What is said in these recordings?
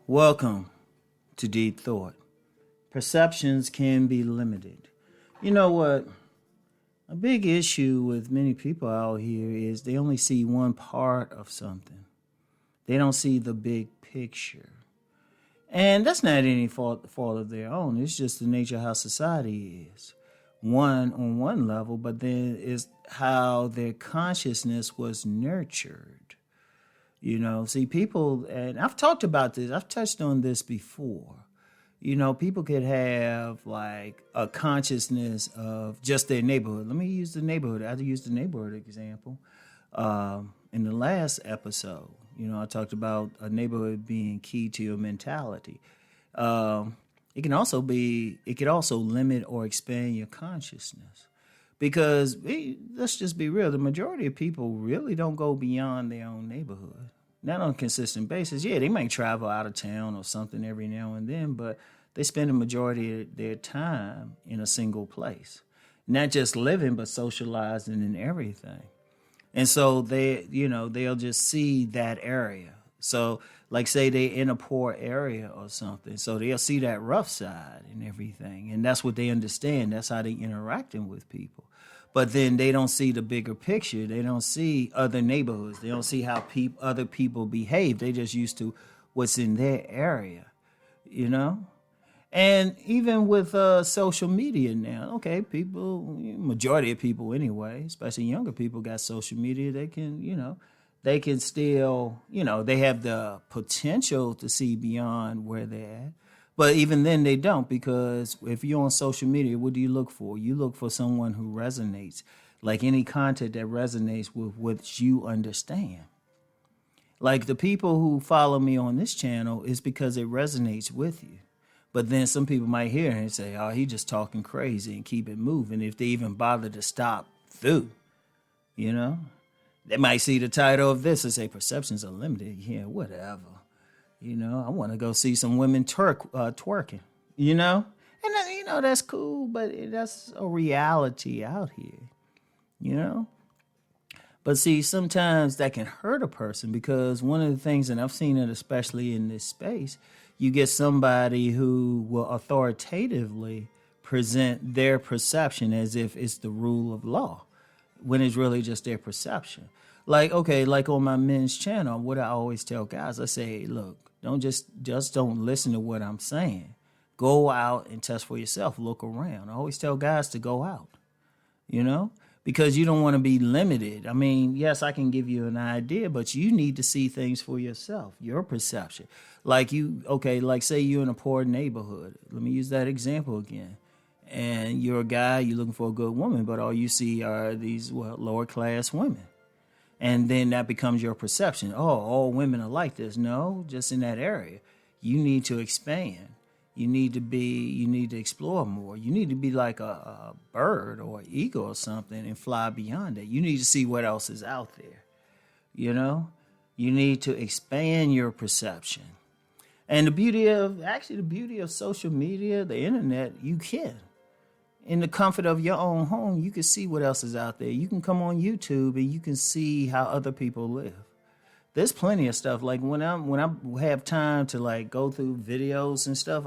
Welcome to Deep Thought. Perceptions can be limited. You know what? A big issue with many people out here is they only see one part of something. They don't see the big picture. And that's not any fault of their own. It's just the nature of how society is. One on one level, but then it's how their consciousness was nurtured. See, people, and I've talked about this, I've touched on this before. People could have like a consciousness of just their neighborhood. Let me use the neighborhood. I used the neighborhood example in the last episode. I talked about a neighborhood being key to your mentality. It could also limit or expand your consciousness. Because let's just be real, the majority of people really don't go beyond their own neighborhood. Not on a consistent basis. Yeah, they might travel out of town or something every now and then, but they spend the majority of their time in a single place. Not just living, but socializing and everything. And so they'll just see that area. So like say they're in a poor area or something. So they'll see that rough side and everything. And that's what they understand. That's how they're interacting with people. But then they don't see the bigger picture. They don't see other neighborhoods. They don't see how other people behave. They just used to what's in their area, And even with social media now, okay, majority of people anyway, especially younger people got social media. They can still, they have the potential to see beyond where they're at. But even then they don't, because if you're on social media, what do you look for? You look for someone who resonates, like any content that resonates with what you understand. Like the people who follow me on this channel is because it resonates with you. But then some people might hear it and say, oh, he just talking crazy, and keep it moving if they even bother to stop through, They might see the title of this and say, perceptions are limited. Yeah, whatever. I want to go see some women twerking, And, that's cool, but that's a reality out here, But see, sometimes that can hurt a person, because one of the things, and I've seen it especially in this space, you get somebody who will authoritatively present their perception as if it's the rule of law, when it's really just their perception. Like on my men's channel, what I always tell guys, I say, hey, look, don't don't listen to what I'm saying. Go out and test for yourself. Look around. I always tell guys to go out, because you don't want to be limited. I mean, yes, I can give you an idea, but you need to see things for yourself, your perception. Like say you're in a poor neighborhood. Let me use that example again. And you're a guy, you're looking for a good woman, but all you see are these lower class women. And then that becomes your perception. Oh, all women are like this. No, just in that area. You need to expand. You need to explore more. You need to be like a bird or an eagle or something and fly beyond it. You need to see what else is out there. You need to expand your perception. And the beauty of social media, the internet, you can. In the comfort of your own home, you can see what else is out there. You can come on YouTube and you can see how other people live. There's plenty of stuff. Like when I have time to like go through videos and stuff,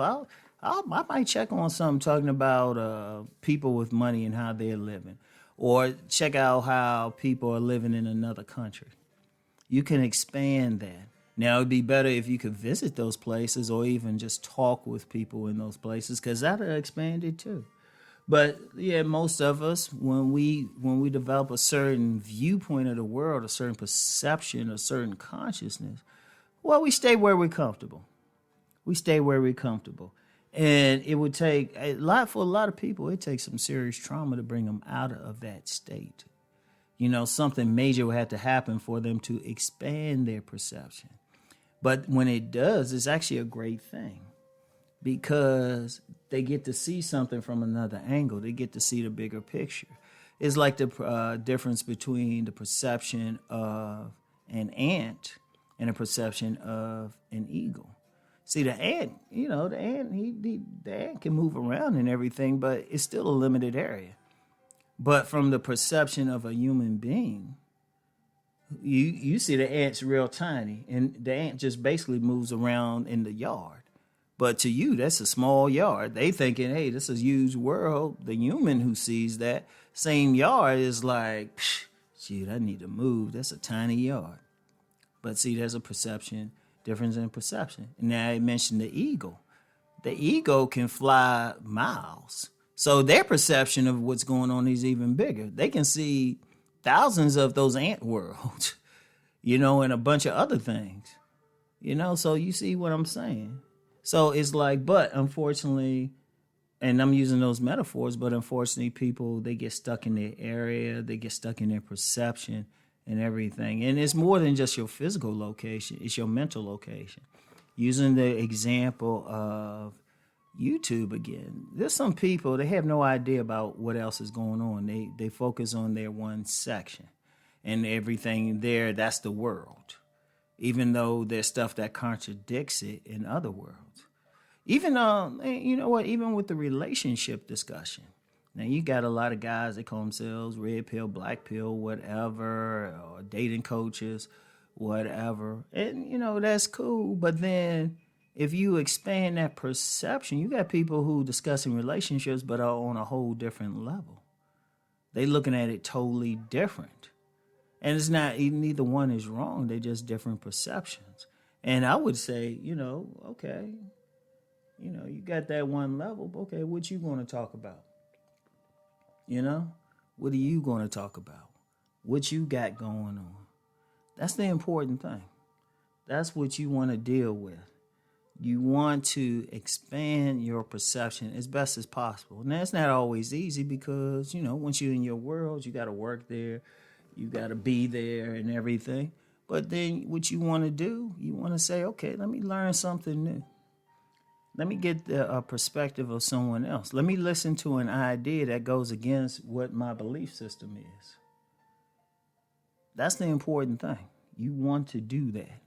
I might check on something talking about people with money and how they're living, or check out how people are living in another country. You can expand that. Now, it'd be better if you could visit those places or even just talk with people in those places, because that'll expand it too. But yeah, most of us, when we develop a certain viewpoint of the world, a certain perception, a certain consciousness, well, we stay where we're comfortable. And it would take for a lot of people, it takes some serious trauma to bring them out of that state. Something major would have to happen for them to expand their perception. But when it does, it's actually a great thing, because they get to see something from another angle. They get to see the bigger picture. It's like the difference between the perception of an ant and a perception of an eagle. See, the ant, the ant can move around and everything, but it's still a limited area. But from the perception of a human being, You see the ants real tiny, and the ant just basically moves around in the yard. But to you, that's a small yard. They thinking, hey, this is a huge world. The human who sees that same yard is like, psh, shoot, I need to move. That's a tiny yard. But see, there's a perception, difference in perception. Now I mentioned the eagle. The eagle can fly miles. So their perception of what's going on is even bigger. They can see thousands of those ant worlds, and a bunch of other things, so you see what I'm saying. So it's like, but unfortunately, and I'm using those metaphors, but unfortunately people, they get stuck in their area, they get stuck in their perception and everything. And it's more than just your physical location, it's your mental location. Using the example of YouTube again, there's some people, they have no idea about what else is going on. They focus on their one section, and everything there, that's the world, even though there's stuff that contradicts it in other worlds. Even even with the relationship discussion, now you got a lot of guys that call themselves red pill, black pill, whatever, or dating coaches, whatever, and that's cool. But then if you expand that perception, you got people who discussing relationships but are on a whole different level. They looking at it totally different. And it's not, neither one is wrong. They're just different perceptions. And I would say, okay, you got that one level. Okay, what you going to talk about? What are you going to talk about? What you got going on? That's the important thing. That's what you want to deal with. You want to expand your perception as best as possible. Now, it's not always easy because, once you're in your world, you got to work there. You got to be there and everything. But then what you want to do, you want to say, okay, let me learn something new. Let me get the perspective of someone else. Let me listen to an idea that goes against what my belief system is. That's the important thing. You want to do that.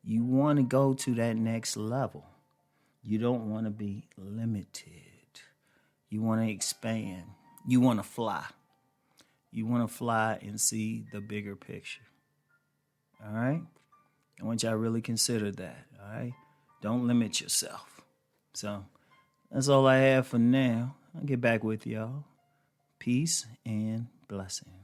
You want to go to that next level. You don't want to be limited. You want to expand. You want to fly. You want to fly and see the bigger picture. All right? I want y'all to really consider that. All right? Don't limit yourself. So that's all I have for now. I'll get back with y'all. Peace and blessings.